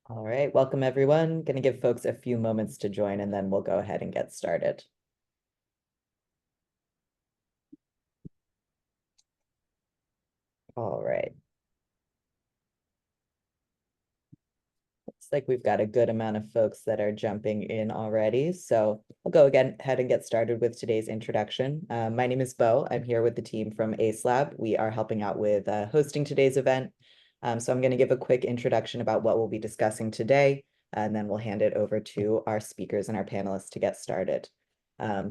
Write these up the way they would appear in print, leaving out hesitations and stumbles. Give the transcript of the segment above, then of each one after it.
All right, welcome everyone. Going to give folks a few moments to join and then we'll go ahead and get started. All right. Looks like we've got a good amount of folks that are jumping in already. So I'll go ahead and get started with today's introduction. My name is Bo. I'm here with the team from Acelab. We are helping out with hosting today's event. So I'm going to give a quick introduction about what we'll be discussing today, and then we'll hand it over to our speakers and our panelists to get started.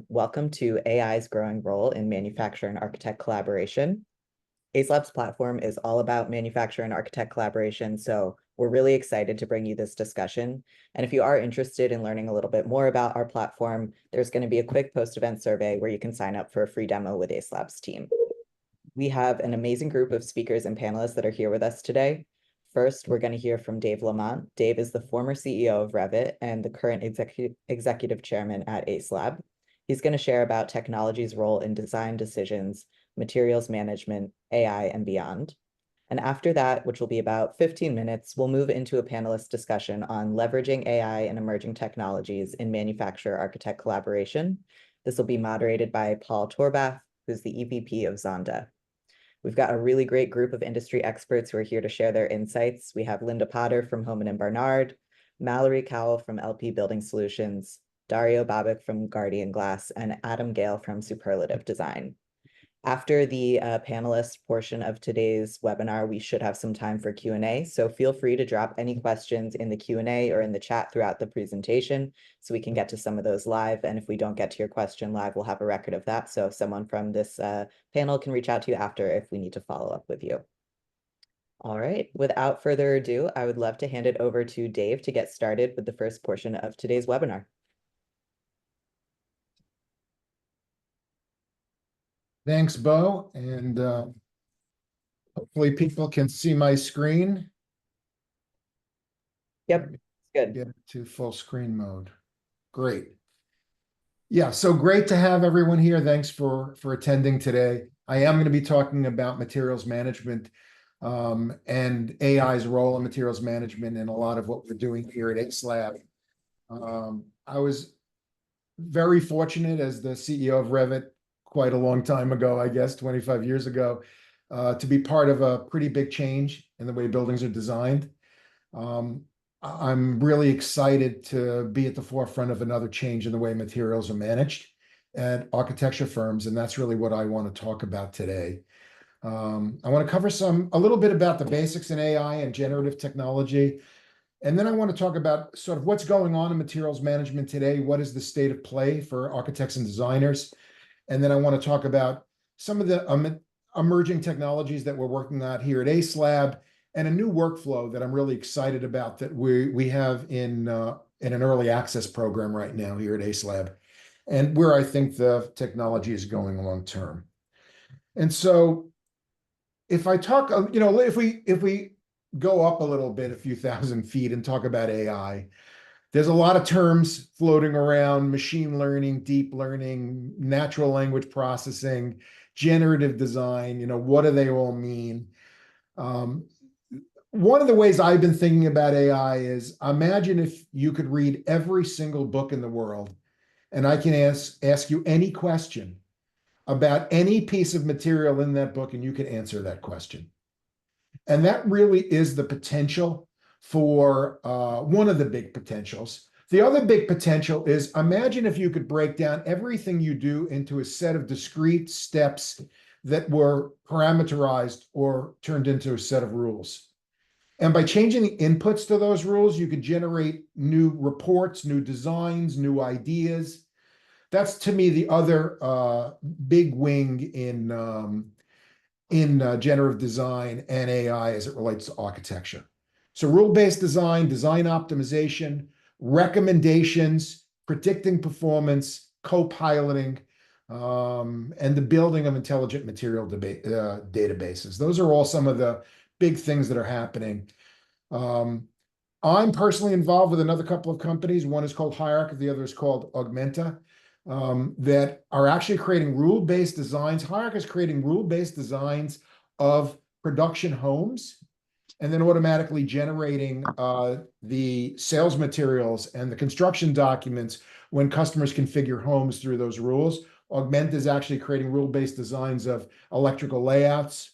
Welcome to AI's growing role in manufacturer and architect collaboration. Acelab's platform is all about manufacturer and architect collaboration, so we're really excited to bring you this discussion. And if you are interested in learning a little bit more about our platform, there's going to be a quick post-event survey where you can sign up for a free demo with Acelab's team. We have an amazing group of speakers and panelists that are here with us today. First, we're going to hear from Dave Lamont. Dave is the former CEO of Revit and the current executive chairman at Acelab. He's going to share about technology's role in design decisions, materials management, AI, and beyond. And after that, which will be about 15 minutes, we'll move into a panelist discussion on leveraging AI and emerging technologies in manufacturer-architect collaboration. This will be moderated by Paul Torbath, who's the EVP of Zonda. We've got a really great group of industry experts who are here to share their insights. We have Linda Potter from Homan & Barnard, Mallory Cowell from LP Building Solutions, Dario Babic from Guardian Glass, and Adam Gale from Superlative Design. After the panelist portion of today's webinar, we should have some time for Q&A. So feel free to drop any questions in the Q&A or in the chat throughout the presentation so we can get to some of those live. And if we don't get to your question live, we'll have a record of that. So someone from this panel can reach out to you after if we need to follow up with you. All right, without further ado, I would love to hand it over to Dave to get started with the first portion of today's webinar. Thanks, Bo, and hopefully people can see my screen. Yep, good. Get to full screen mode. Great. Yeah, so great to have everyone here. Thanks for attending today. I am going to be talking about materials management and AI's role in materials management and a lot of what we're doing here at Acelab. I was very fortunate as the CEO of Revit quite a long time ago, I guess 25 years ago, to be part of a pretty big change in the way buildings are designed. I'm really excited to be at the forefront of another change in the way materials are managed at architecture firms, and that's really what I want to talk about today. I want to cover a little bit about the basics in AI and generative technology, and then I want to talk about sort of what's going on in materials management today. What is the state of play for architects and designers? And then I want to talk about some of the emerging technologies that we're working on here at Acelab and a new workflow that I'm really excited about that we have in an early access program right now here at Acelab, and where I think the technology is going long term. And so if I talk, if we go up a little bit, a few thousand feet, and talk about AI, there's a lot of terms floating around: machine learning, deep learning, natural language processing, generative design. What do they all mean? One of the ways I've been thinking about AI is, imagine if you could read every single book in the world, and I can ask you any question about any piece of material in that book, and you can answer that question. And that really is the potential for one of the big potentials. The other big potential is, imagine if you could break down everything you do into a set of discrete steps that were parameterized or turned into a set of rules. And by changing the inputs to those rules, you could generate new reports, new designs, new ideas. That's, to me, the other big wing in generative design and AI as it relates to architecture. So rule-based design, design optimization, recommendations, predicting performance, co-piloting, and the building of intelligent material databases. Those are all some of the big things that are happening. I'm personally involved with another couple of companies. One is called Hierarch, the other is called Augmenta, that are actually creating rule-based designs. Hierarch is creating rule-based designs of production homes and then automatically generating the sales materials and the construction documents when customers configure homes through those rules. Augment is actually creating rule-based designs of electrical layouts.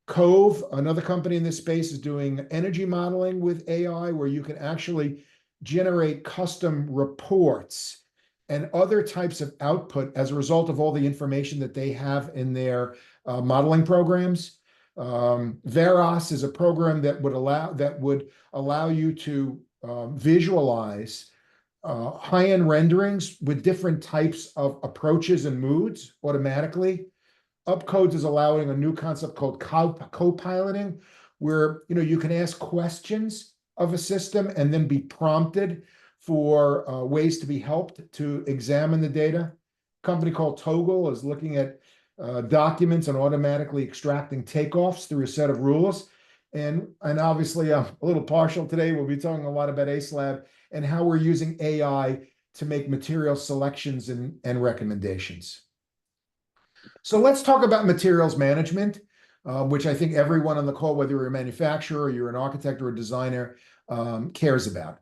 Cove, another company in this space, is doing energy modeling with AI, where you can actually generate custom reports and other types of output as a result of all the information that they have in their modeling programs. Veros is a program that would allow you to visualize high-end renderings with different types of approaches and moods automatically. Upcodes is allowing a new concept called co-piloting, where you can ask questions of a system and then be prompted for ways to be helped to examine the data. A company called Toggle is looking at documents and automatically extracting takeoffs through a set of rules. And obviously, I'm a little partial today. We'll be talking a lot about Acelab and how we're using AI to make material selections and recommendations. So let's talk about materials management, which I think everyone on the call, whether you're a manufacturer, or you're an architect or a designer, cares about.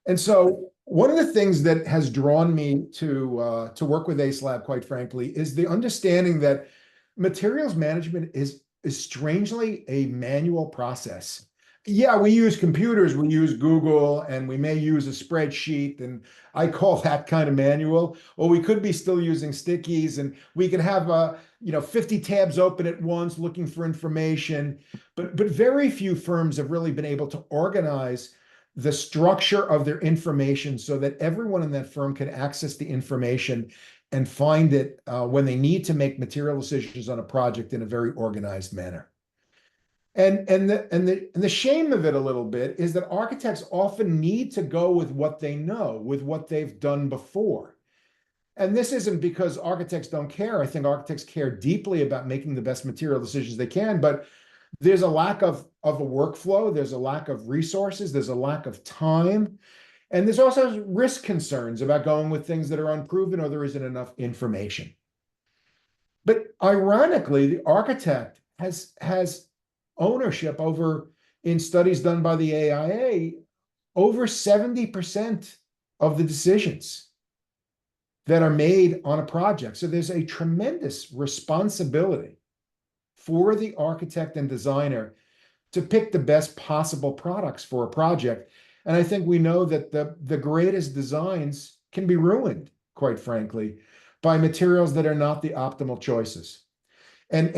And so one of the things that has drawn me to work with Acelab, quite frankly, is the understanding that materials management is strangely a manual process. Yeah, we use computers, we use Google, and we may use a spreadsheet, and I call that kind of manual. Or we could be still using stickies, and we can have 50 tabs open at once looking for information. But very few firms have really been able to organize the structure of their information so that everyone in that firm can access the information and find it when they need to make material decisions on a project in a very organized manner. And the shame of it a little bit is that architects often need to go with what they know, with what they've done before. And this isn't because architects don't care. I think architects care deeply about making the best material decisions they can, but there's a lack of a workflow, there's a lack of resources, there's a lack of time, and there's also risk concerns about going with things that are unproven or there isn't enough information. But ironically, the architect has ownership over, in studies done by the AIA, over 70% of the decisions that are made on a project. So there's a tremendous responsibility for the architect and designer to pick the best possible products for a project. And I think we know that the greatest designs can be ruined, quite frankly, by materials that are not the optimal choices. And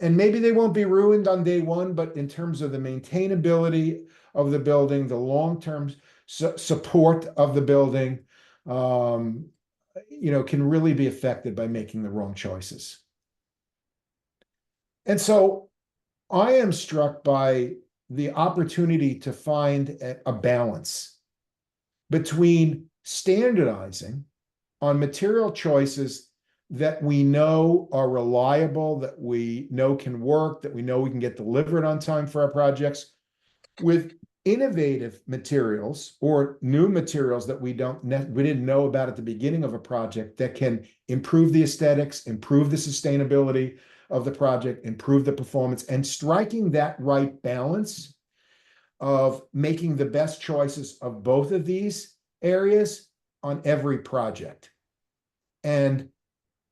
maybe they won't be ruined on day one, but in terms of the maintainability of the building, the long-term support of the building, can really be affected by making the wrong choices. And so I am struck by the opportunity to find a balance between standardizing on material choices that we know are reliable, that we know can work, that we know we can get delivered on time for our projects, with innovative materials or new materials that we didn't know about at the beginning of a project that can improve the aesthetics, improve the sustainability of the project, improve the performance, and striking that right balance of making the best choices of both of these areas on every project. And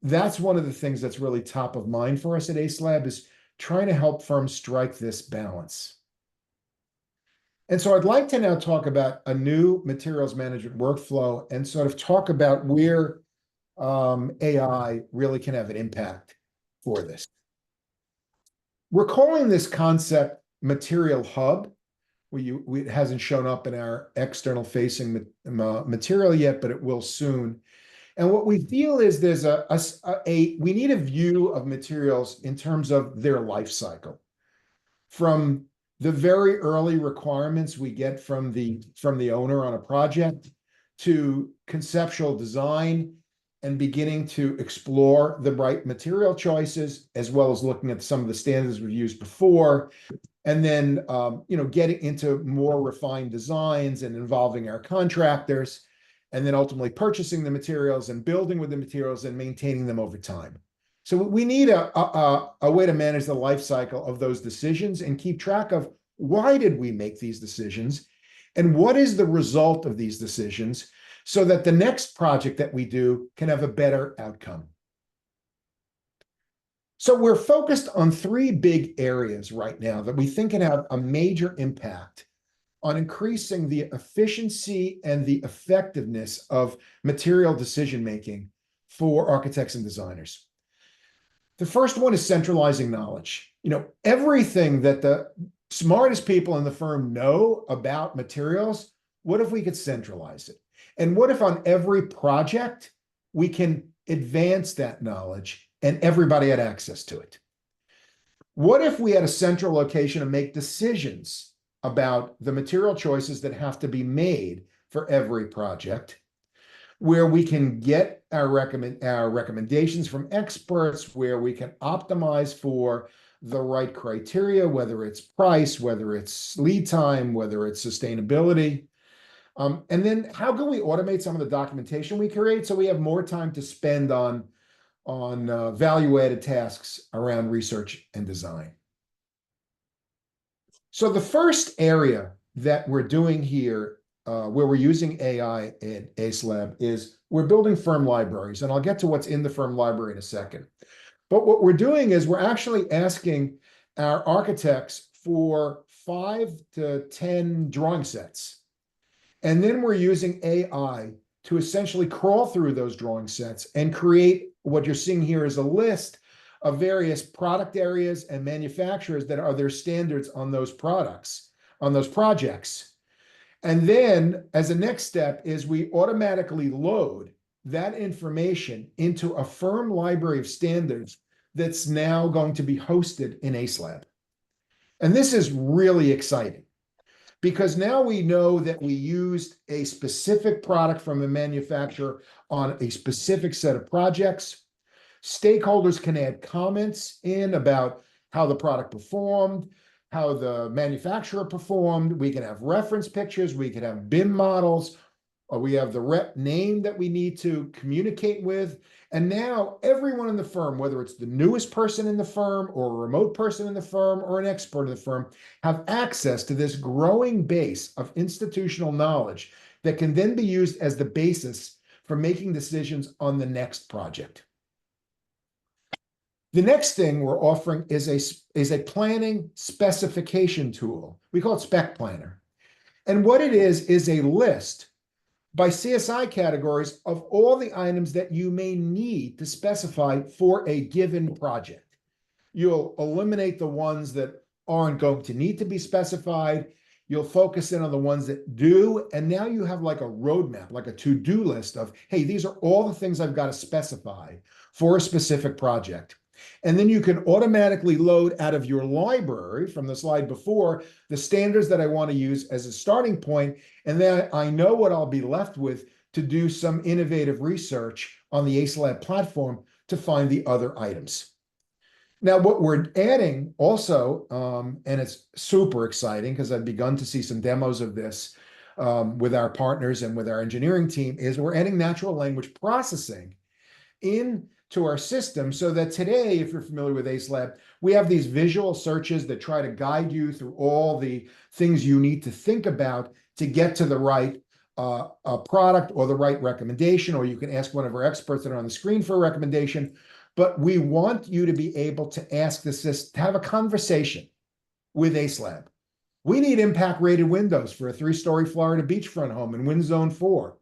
that's one of the things that's really top of mind for us at Acelab, is trying to help firms strike this balance. And so I'd like to now talk about a new materials management workflow and sort of talk about where AI really can have an impact for this. We're calling this concept Material Hub. It hasn't shown up in our external facing material yet, but it will soon. And what we feel is there's we need a view of materials in terms of their life cycle, from the very early requirements we get from the owner on a project to conceptual design and beginning to explore the right material choices, as well as looking at some of the standards we've used before, and then getting into more refined designs and involving our contractors, and then ultimately purchasing the materials and building with the materials and maintaining them over time. So we need a way to manage the life cycle of those decisions and keep track of why did we make these decisions and what is the result of these decisions so that the next project that we do can have a better outcome. So we're focused on three big areas right now that we think can have a major impact on increasing the efficiency and the effectiveness of material decision-making for architects and designers. The first one is centralizing knowledge. Everything that the smartest people in the firm know about materials, what if we could centralize it? And what if on every project, we can advance that knowledge and everybody had access to it? What if we had a central location to make decisions about the material choices that have to be made for every project, where we can get our recommendations from experts, where we can optimize for the right criteria, whether it's price, whether it's lead time, whether it's sustainability. And then how can we automate some of the documentation we create so we have more time to spend on value-added tasks around research and design? So the first area that we're doing here, where we're using AI at Acelab, is we're building firm libraries. And I'll get to what's in the firm library in a second. But what we're doing is we're actually asking our architects for 5 to 10 drawing sets. And then we're using AI to essentially crawl through those drawing sets and create what you're seeing here is a list of various product areas and manufacturers that are their standards on those products, on those projects. And then as a next step is we automatically load that information into a firm library of standards that's now going to be hosted in Acelab. And this is really exciting because now we know that we used a specific product from a manufacturer on a specific set of projects. Stakeholders can add comments in about how the product performed, how the manufacturer performed. We can have reference pictures. We can have BIM models. Or we have the rep name that we need to communicate with. And now everyone in the firm, whether it's the newest person in the firm or a remote person in the firm or an expert in the firm, have access to this growing base of institutional knowledge that can then be used as the basis for making decisions on the next project. The next thing we're offering is a planning specification tool. We call it Spec Planner. And what it is a list by CSI categories of all the items that you may need to specify for a given project. You'll eliminate the ones that aren't going to need to be specified. You'll focus in on the ones that do. And now you have like a roadmap, like a to-do list of, hey, these are all the things I've got to specify for a specific project. And then you can automatically load out of your library from the slide before the standards that I want to use as a starting point. And then I know what I'll be left with to do some innovative research on the Acelab platform to find the other items. Now, what we're adding also, and it's super exciting because I've begun to see some demos of this with our partners and with our engineering team, is we're adding natural language processing into our system so that today, if you're familiar with Acelab, we have these visual searches that try to guide you through all the things you need to think about to get to the right product or the right recommendation, or you can ask one of our experts that are on the screen for a recommendation. But we want you to be able to ask the system, to have a conversation with Acelab. We need impact-rated windows for a 3-story Florida beachfront home in Wind Zone 4.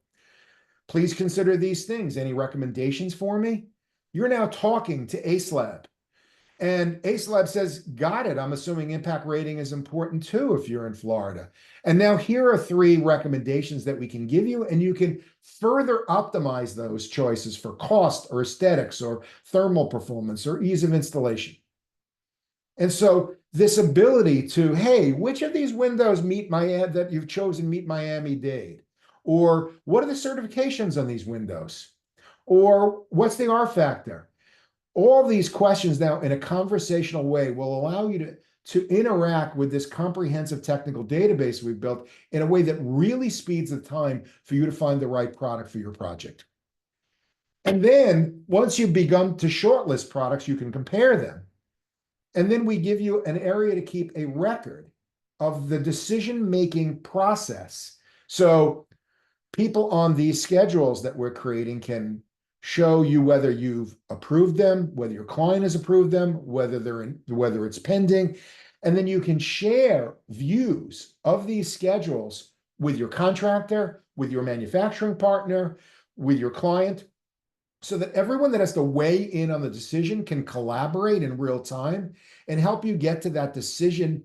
Please consider these things. Any recommendations for me? You're now talking to Acelab. And Acelab says, got it. I'm assuming impact rating is important too if you're in Florida. And now here are 3 recommendations that we can give you, and you can further optimize those choices for cost or aesthetics or thermal performance or ease of installation. And so this ability to, hey, which of these windows that you've chosen meet Miami-Dade? Or what are the certifications on these windows? Or what's the R factor? All these questions now in a conversational way will allow you to interact with this comprehensive technical database we've built in a way that really speeds the time for you to find the right product for your project. And then once you've begun to shortlist products, you can compare them. And then we give you an area to keep a record of the decision-making process. So people on these schedules that we're creating can show you whether you've approved them, whether your client has approved them, whether it's pending. And then you can share views of these schedules with your contractor, with your manufacturing partner, with your client, so that everyone that has to weigh in on the decision can collaborate in real time and help you get to that decision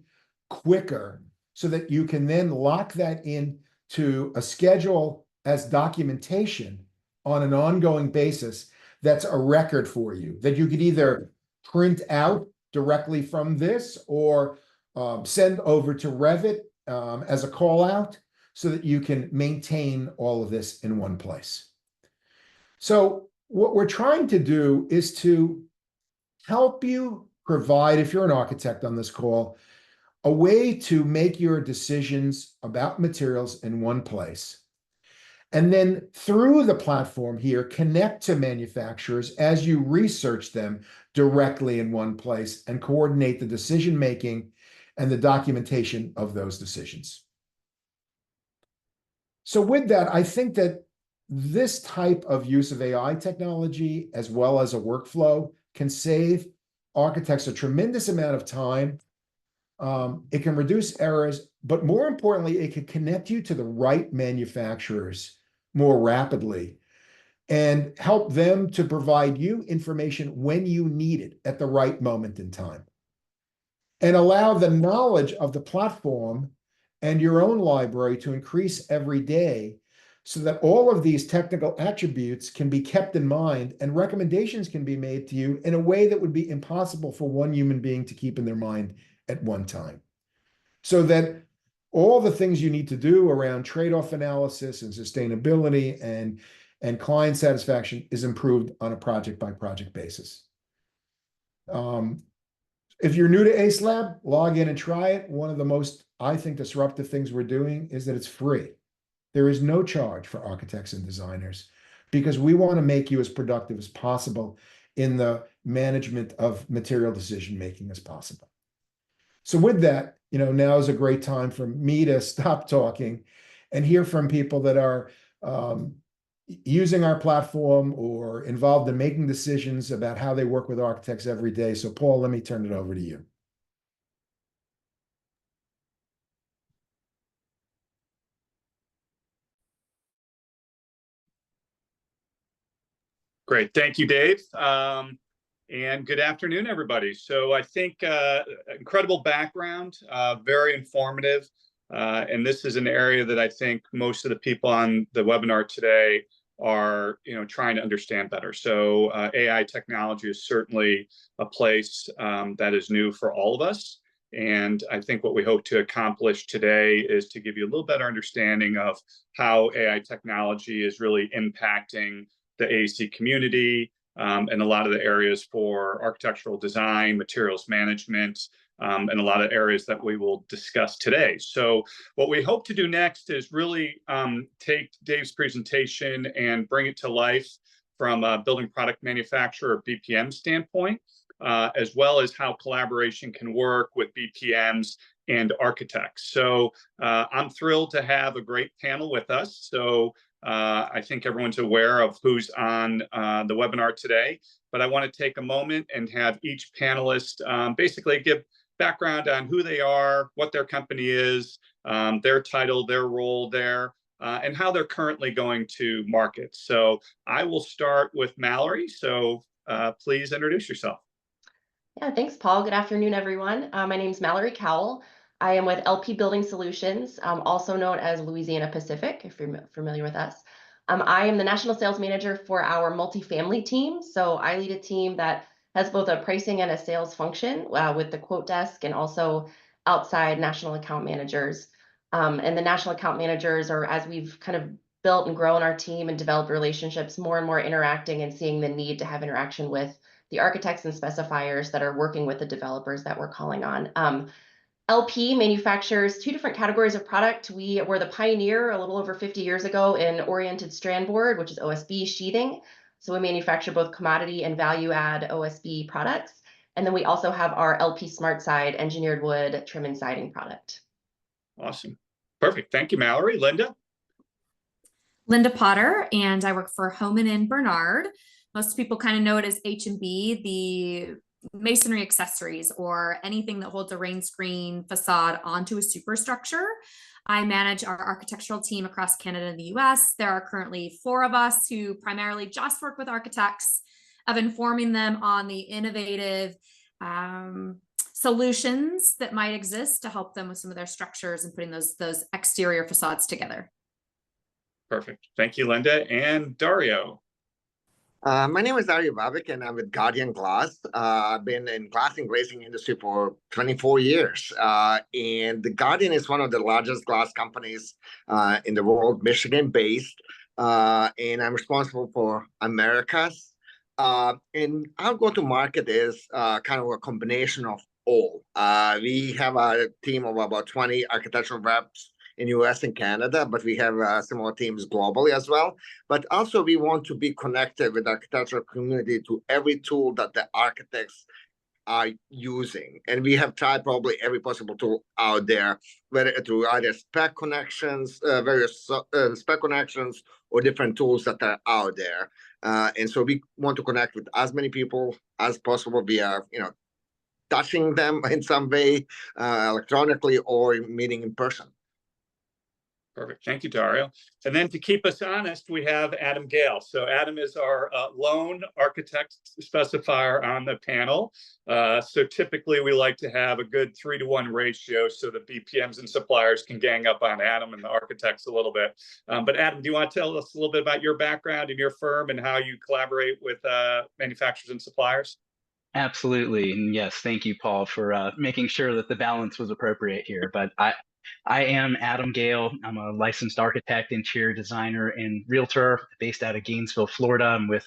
quicker, so that you can then lock that in to a schedule as documentation on an ongoing basis. That's a record for you that you could either print out directly from this or send over to Revit as a call out, so that you can maintain all of this in one place. So what we're trying to do is to help you provide, if you're an architect on this call, a way to make your decisions about materials in one place. And then through the platform here, connect to manufacturers as you research them directly in one place and coordinate the decision-making and the documentation of those decisions. So with that, I think that this type of use of AI technology, as well as a workflow, can save architects a tremendous amount of time. It can reduce errors, but more importantly, it can connect you to the right manufacturers more rapidly and help them to provide you information when you need it at the right moment in time. And allow the knowledge of the platform and your own library to increase every day, so that all of these technical attributes can be kept in mind and recommendations can be made to you in a way that would be impossible for one human being to keep in their mind at one time. So that all the things you need to do around trade-off analysis and sustainability and client satisfaction is improved on a project-by-project basis. If you're new to Acelab, log in and try it. One of the most, I think, disruptive things we're doing is that it's free. There is no charge for architects and designers, because we want to make you as productive as possible in the management of material decision-making as possible. So with that, now is a great time for me to stop talking and hear from people that are using our platform or involved in making decisions about how they work with architects every day. So Paul, let me turn it over to you. Great. Thank you, Dave. And good afternoon, everybody. So I think incredible background, very informative. And this is an area that I think most of the people on the webinar today are trying to understand better. So AI technology is certainly a place that is new for all of us. And I think what we hope to accomplish today is to give you a little better understanding of how AI technology is really impacting the AEC community, and a lot of the areas for architectural design, materials management, and a lot of areas that we will discuss today. So what we hope to do next is really take Dave's presentation and bring it to life from a building product manufacturer or BPM standpoint, as well as how collaboration can work with BPMs and architects. So I'm thrilled to have a great panel with us. So I think everyone's aware of who's on the webinar today, but I want to take a moment and have each panelist basically give background on who they are, what their company is, their title, their role there, and how they're currently going to market. So I will start with Mallory. So please introduce yourself. Yeah, thanks, Paul. Good afternoon, everyone. My name is Mallory Cowell. I am with LP Building Solutions, also known as Louisiana Pacific, if you're familiar with us. I am the National Sales Manager for our multifamily team. So I lead a team that has both a pricing and a sales function with the quote desk and also outside national account managers. And the national account managers are, as we've kind of built and grown our team and developed relationships, more and more interacting and seeing the need to have interaction with the architects and specifiers that are working with the developers that we're calling on. LP manufactures two different categories of product. We were the pioneer a little over 50 years ago in oriented strand board, which is OSB sheathing. So we manufacture both commodity and value add OSB products. And then we also have our LP Smart Side engineered wood trim and siding product. Awesome. Perfect. Thank you, Mallory. Linda? Linda Potter, and I work for Homan and Bernard. Most people kind of know it as H&B, the masonry accessories or anything that holds a rain screen facade onto a superstructure. I manage our architectural team across Canada and the US. There are currently 4 of us who primarily just work with architects, of informing them on the innovative solutions that might exist to help them with some of their structures and putting those exterior facades together. Perfect. Thank you, Linda. And Dario? My name is Dario Babic, and I'm with Guardian Glass. I've been in glass and glazing industry for 24 years. And the Guardian is one of the largest glass companies in the world, Michigan-based. And I'm responsible for Americas. And our go-to-market is kind of a combination of all. We have a team of about 20 architectural reps in US and Canada, but we have similar teams globally as well. But also we want to be connected with the architectural community to every tool that the architects are using. And we have tried probably every possible tool out there, whether through either spec connections, various spec connections, or different tools that are out there. And so we want to connect with as many people as possible via, touching them in some way, electronically or meeting in person. Perfect. Thank you, Dario. And then to keep us honest, we have Adam Gale. So Adam is our lone architect specifier on the panel. So typically we like to have a good 3-to-1 ratio so the BPMs and suppliers can gang up on Adam and the architects a little bit. But Adam, do you want to tell us a little bit about your background and your firm and how you collaborate with manufacturers and suppliers? Absolutely. And yes, thank you, Paul, for making sure that the balance was appropriate here. But I am Adam Gale. I'm a licensed architect, interior designer, and realtor based out of Gainesville, Florida. I'm with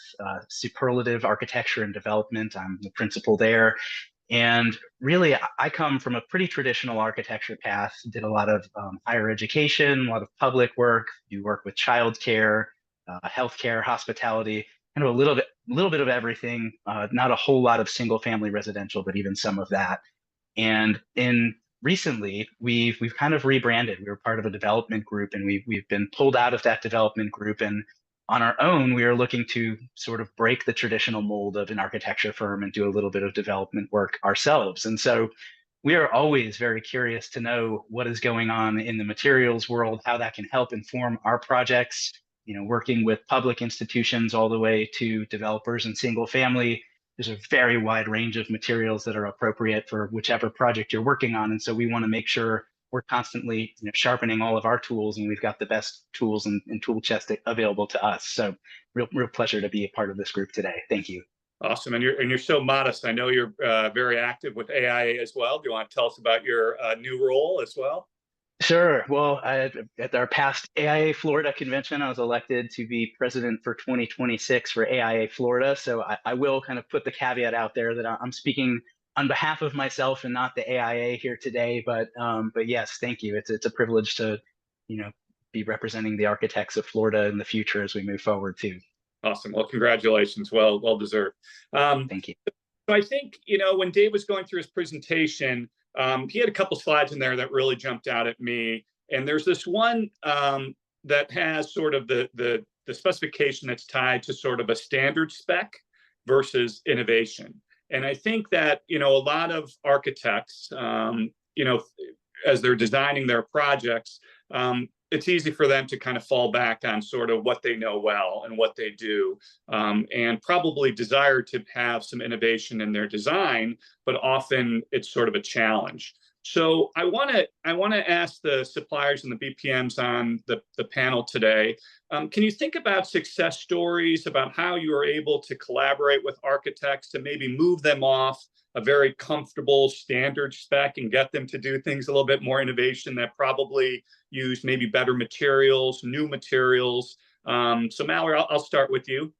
Superlative Architecture and Development. I'm the principal there. And really, I come from a pretty traditional architecture path, did a lot of higher education, a lot of public work, do work with childcare, healthcare, hospitality, kind of a little bit of everything, not a whole lot of single family residential, but even some of that. And recently, we've kind of rebranded. We were part of a development group, and we've been pulled out of that development group. And on our own, we are looking to sort of break the traditional mold of an architecture firm and do a little bit of development work ourselves. And so we are always very curious to know what is going on in the materials world, how that can help inform our projects, working with public institutions all the way to developers and single family. There's a very wide range of materials that are appropriate for whichever project you're working on. And so we want to make sure we're constantly sharpening all of our tools, and we've got the best tools and tool chest available to us. So real pleasure to be a part of this group today. Thank you. Awesome. And you're so modest. I know you're very active with AIA as well. Do you want to tell us about your new role as well? Sure. Well, at our past AIA Florida convention, I was elected to be president for 2026 for AIA Florida. So I will kind of put the caveat out there that I'm speaking on behalf of myself and not the AIA here today. But yes, thank you. It's a privilege to, be representing the architects of Florida in the future as we move forward too. Awesome. Well, congratulations. Well deserved. Thank you. So I think, when Dave was going through his presentation, he had a couple slides in there that really jumped out at me. And there's this one that has sort of the specification that's tied to sort of a standard spec versus innovation. And I think that, a lot of architects, as they're designing their projects, it's easy for them to kind of fall back on sort of what they know well and what they do, and probably desire to have some innovation in their design, but often it's sort of a challenge. So I want to ask the suppliers and the BPMs on the panel today, can you think about success stories about how you are able to collaborate with architects to maybe move them off a very comfortable standard spec and get them to do things a little bit more innovation that probably use maybe better materials, new materials? So Mallory, I'll start with you.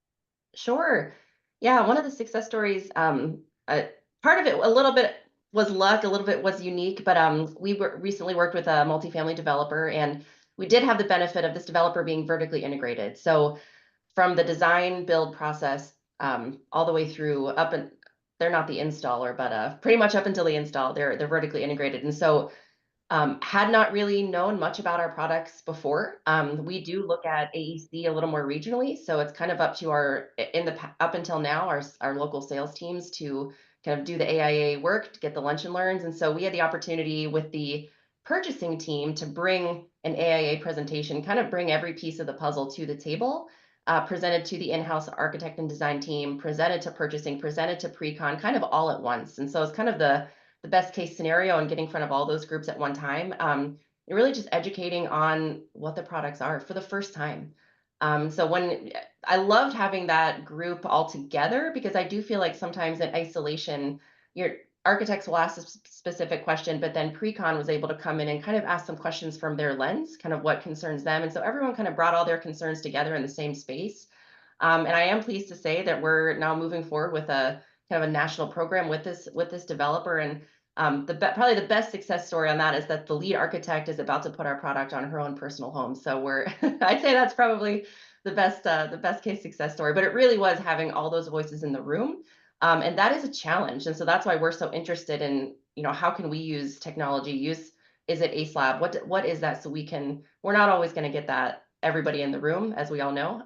Sure. Yeah, one of the success stories, part of it a little bit was luck, a little bit was unique, but we recently worked with a multifamily developer, and we did have the benefit of this developer being vertically integrated. So from the design build process all the way through up, and they're not the installer, but pretty much up until the install, they're vertically integrated. And so had not really known much about our products before. We do look at AEC a little more regionally, so it's kind of up to up until now, our local sales teams to kind of do the AIA work, to get the lunch and learns. And so we had the opportunity with the purchasing team to bring an AIA presentation, kind of bring every piece of the puzzle to the table, presented to the in-house architect and design team, presented to purchasing, presented to pre-con, kind of all at once. And so it's kind of the best case scenario and getting in front of all those groups at one time. You're really just educating on what the products are for the first time. So when I loved having that group all together, because I do feel like sometimes in isolation, your architects will ask a specific question, but then pre-con was able to come in and kind of ask some questions from their lens, kind of what concerns them. And so everyone kind of brought all their concerns together in the same space. And I am pleased to say that we're now moving forward with a kind of a national program with this developer. And probably the best success story on that is that the lead architect is about to put our product on her own personal home. So I'd say that's probably the best case success story. But it really was having all those voices in the room, and that is a challenge. And so that's why we're so interested in, how can we use technology? Is it Acelab? What is that? So we're not always going to get that everybody in the room, as we all know.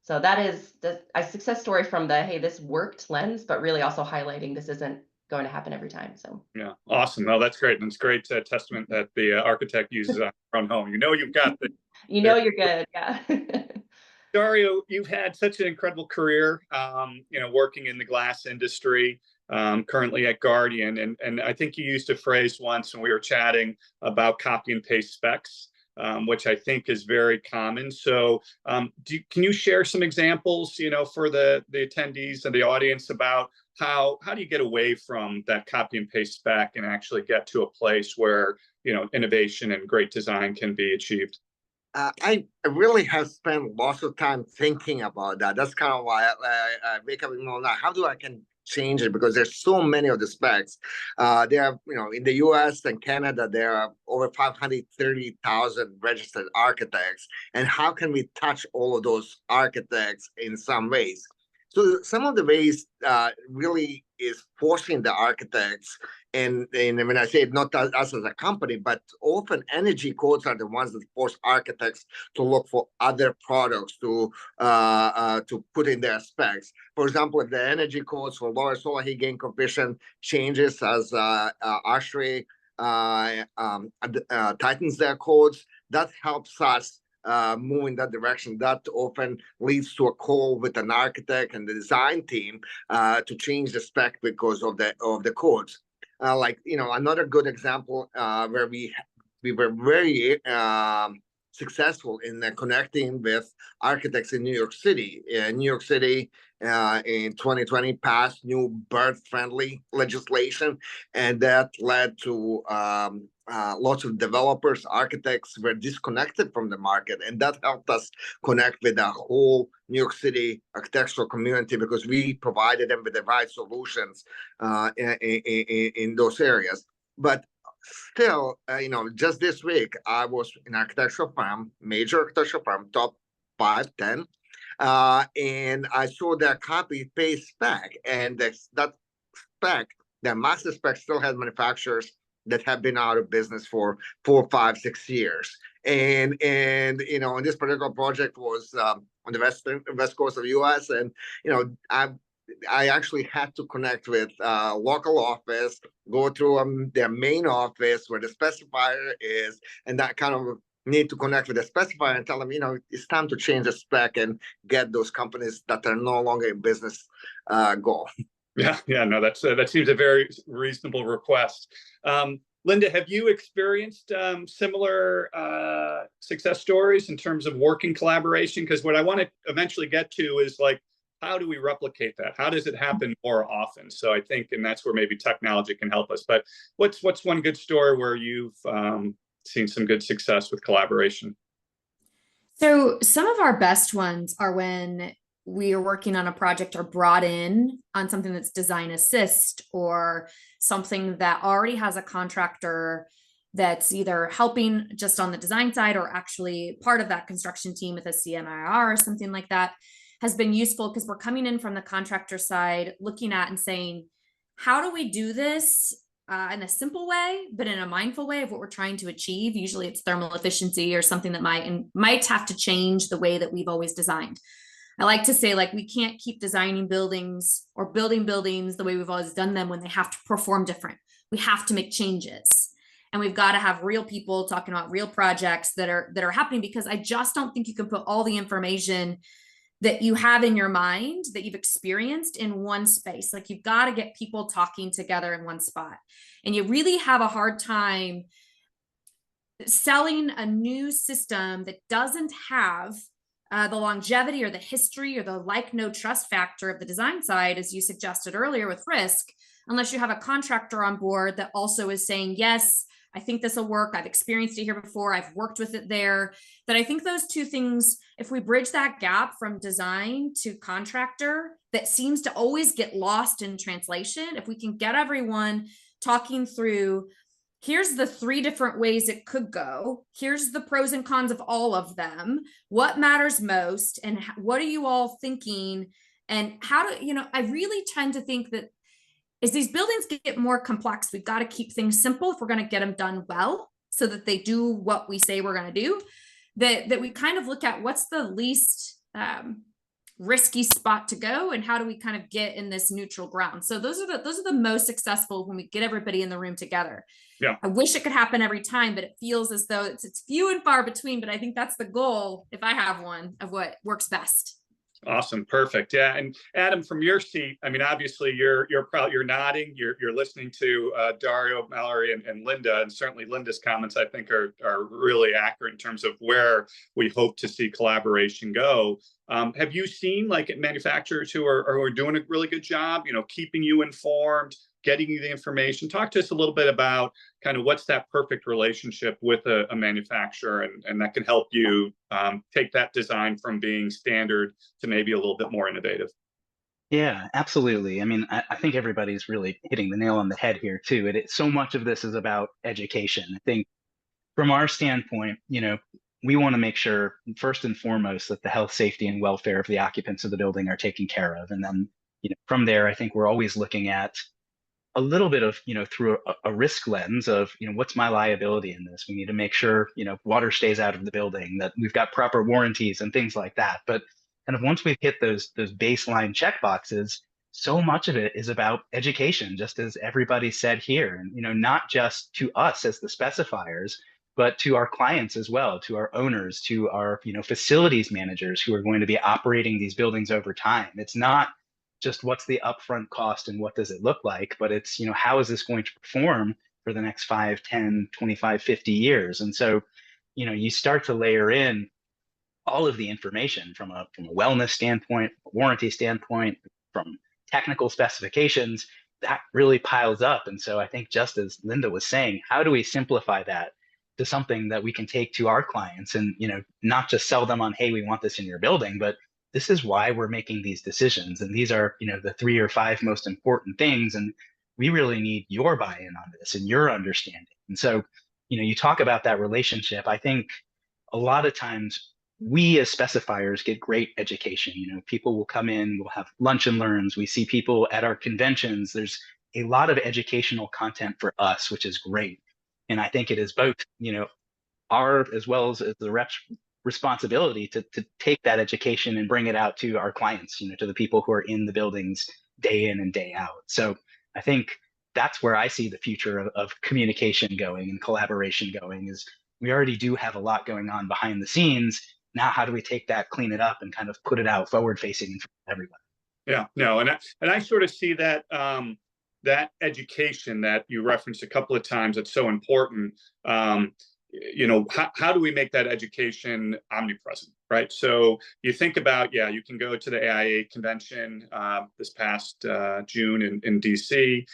So that is a success story from the, hey, this worked lens, but really also highlighting this isn't going to happen every time. So yeah, awesome. No, that's great. And it's great testament that the architect uses on her own home. You've got the you're good. Yeah. Dario, you've had such an incredible career, working in the glass industry, currently at Guardian. And I think you used a phrase once when we were chatting about copy and paste specs, which I think is very common. So can you share some examples, for the attendees and the audience about how do you get away from that copy and paste spec and actually get to a place where, innovation and great design can be achieved? I really have spent lots of time thinking about that. That's kind of why I wake up in the morning. How do I can change it? Because there's so many of the specs. There are, in the US and Canada, there are over 530,000 registered architects. And how can we touch all of those architects in some ways? So some of the ways really is forcing the architects, and when I say it, not us as a company, but often energy codes are the ones that force architects to look for other products to put in their specs. For example, if the energy codes for lower solar heat gain coefficient changes as ARCH tightens their codes, that helps us move in that direction. That often leads to a call with an architect and the design team to change the spec because of the codes. Another good example where we were very successful in connecting with architects in New York City. New York City in 2020 passed new bird-friendly legislation, and that led to lots of developers, architects were disconnected from the market, and that helped us connect with the whole New York City architectural community because we provided them with the right solutions in those areas. But still, just this week, I was in architectural firm, major architectural firm, top 5, 10, and I saw their copy paste spec, and that spec, their master spec, still has manufacturers that have been out of business for 4, 5, 6 years. And this particular project was on the west coast of the US, and I actually had to connect with local office, go through their main office where the specifier is, and that kind of need to connect with the specifier and tell them, it's time to change the spec and get those companies that are no longer in business go. Yeah, no, that seems a very reasonable request. Linda, have you experienced similar success stories in terms of working collaboration? Because what I want to eventually get to is how do we replicate that? How does it happen more often? So I think, and that's where maybe technology can help us. But what's one good story where you've seen some good success with collaboration? So some of our best ones are when we are working on a project or brought in on something that's design assist or something that already has a contractor that's either helping just on the design side or actually part of that construction team with a CMIR or something like that, has been useful because we're coming in from the contractor side, looking at and saying, how do we do this in a simple way, but in a mindful way of what we're trying to achieve? Usually it's thermal efficiency or something that might have to change the way that we've always designed. I like to say, like, we can't keep designing buildings or building buildings the way we've always done them when they have to perform different. We have to make changes. And we've got to have real people talking about real projects that are happening, because I just don't think you can put all the information that you have in your mind that you've experienced in one space. Like, you've got to get people talking together in one spot. And you really have a hard time selling a new system that doesn't have the longevity or the history or the like, no trust factor of the design side, as you suggested earlier with risk, unless you have a contractor on board that also is saying, yes, I think this will work. I've experienced it here before. I've worked with it there. That I think those two things, if we bridge that gap from design to contractor, that seems to always get lost in translation. If we can get everyone talking through, here's the 3 different ways it could go. Here's the pros and cons of all of them. What matters most? And what are you all thinking? And how do, I really tend to think that as these buildings get more complex, we've got to keep things simple if we're going to get them done well, so that they do what we say we're going to do. That we kind of look at what's the least risky spot to go, and how do we kind of get in this neutral ground. So those are the most successful when we get everybody in the room together. Yeah. I wish it could happen every time, but it feels as though it's few and far between. But I think that's the goal, if I have one, of what works best. Awesome. Perfect. Yeah. And Adam, from your seat, I mean, obviously you're nodding, you're listening to Dario, Mallory, and Linda, and certainly Linda's comments, I think, are really accurate in terms of where we hope to see collaboration go. Have you seen, like, manufacturers who are doing a really good job, keeping you informed, getting you the information? Talk to us a little bit about kind of what's that perfect relationship with a manufacturer, and that can help you take that design from being standard to maybe a little bit more innovative. Yeah, absolutely. I mean, I think everybody's really hitting the nail on the head here too. So much of this is about education. I think from our standpoint, we want to make sure, first and foremost, that the health, safety, and welfare of the occupants of the building are taken care of. And then, from there, I think we're always looking at a little bit of, through a risk lens of, what's my liability in this? We need to make sure, water stays out of the building, that we've got proper warranties and things like that. But kind of once we've hit those baseline check boxes, so much of it is about education, just as everybody said here, and, not just to us as the specifiers, but to our clients as well, to our owners, to our, facilities managers who are going to be operating these buildings over time. It's not just what's the upfront cost and what does it look like, but it's, how is this going to perform for the next 5, 10, 25, 50 years? And so, you start to layer in all of the information from a wellness standpoint, a warranty standpoint, from technical specifications, that really piles up. And so I think, just as Linda was saying, how do we simplify that to something that we can take to our clients and, not just sell them on, hey, we want this in your building, but this is why we're making these decisions. And these are, the 3 or 5 most important things. And we really need your buy-in on this and your understanding. And so, you talk about that relationship. I think a lot of times we as specifiers get great education. People will come in, we'll have lunch and learns. We see people at our conventions. There's a lot of educational content for us, which is great. And I think it is both, our, as well as the reps' responsibility to take that education and bring it out to our clients, to the people who are in the buildings day in and day out. So I think that's where I see the future of communication going and collaboration going. Is we already do have a lot going on behind the scenes. Now, how do we take that, clean it up, and kind of put it out forward facing for everyone? Yeah, no, and I sort of see that that education that you referenced a couple of times, that's so important. How do we make that education omnipresent, right? So you think about, you can go to the AIA convention this past June in DC.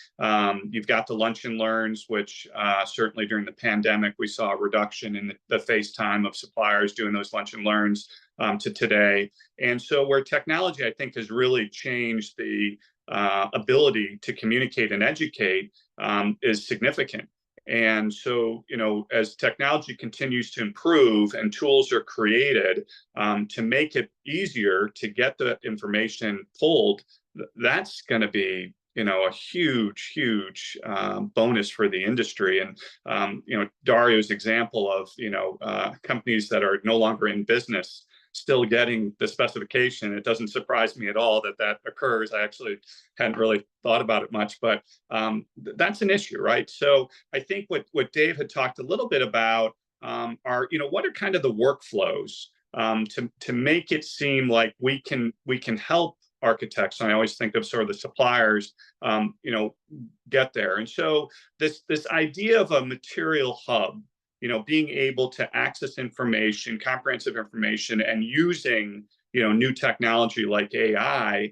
You've got the lunch and learns, which certainly during the pandemic, we saw a reduction in the face time of suppliers doing those lunch and learns to today. And so where technology, I think, has really changed the ability to communicate and educate is significant. And so, as technology continues to improve and tools are created to make it easier to get the information pulled, that's going to be, a huge, huge bonus for the industry. And, Dario's example of, companies that are no longer in business still getting the specification, it doesn't surprise me at all that that occurs. I actually hadn't really thought about it much, but that's an issue, right? So I think what Dave had talked a little bit about are, what are kind of the workflows to make it seem like we can help architects, and I always think of sort of the suppliers, get there. And so this idea of a material hub, being able to access information, comprehensive information, and using, new technology like AI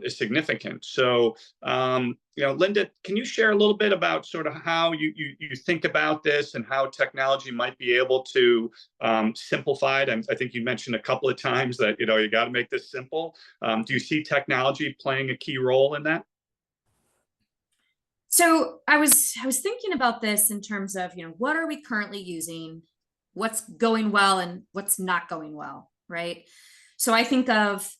is significant. So, Linda, can you share a little bit about sort of how you think about this and how technology might be able to simplify it? I think you mentioned a couple of times that, you got to make this simple. Do you see technology playing a key role in that? So I was thinking about this in terms of, what are we currently using, what's going well and what's not going well, right? So I think of,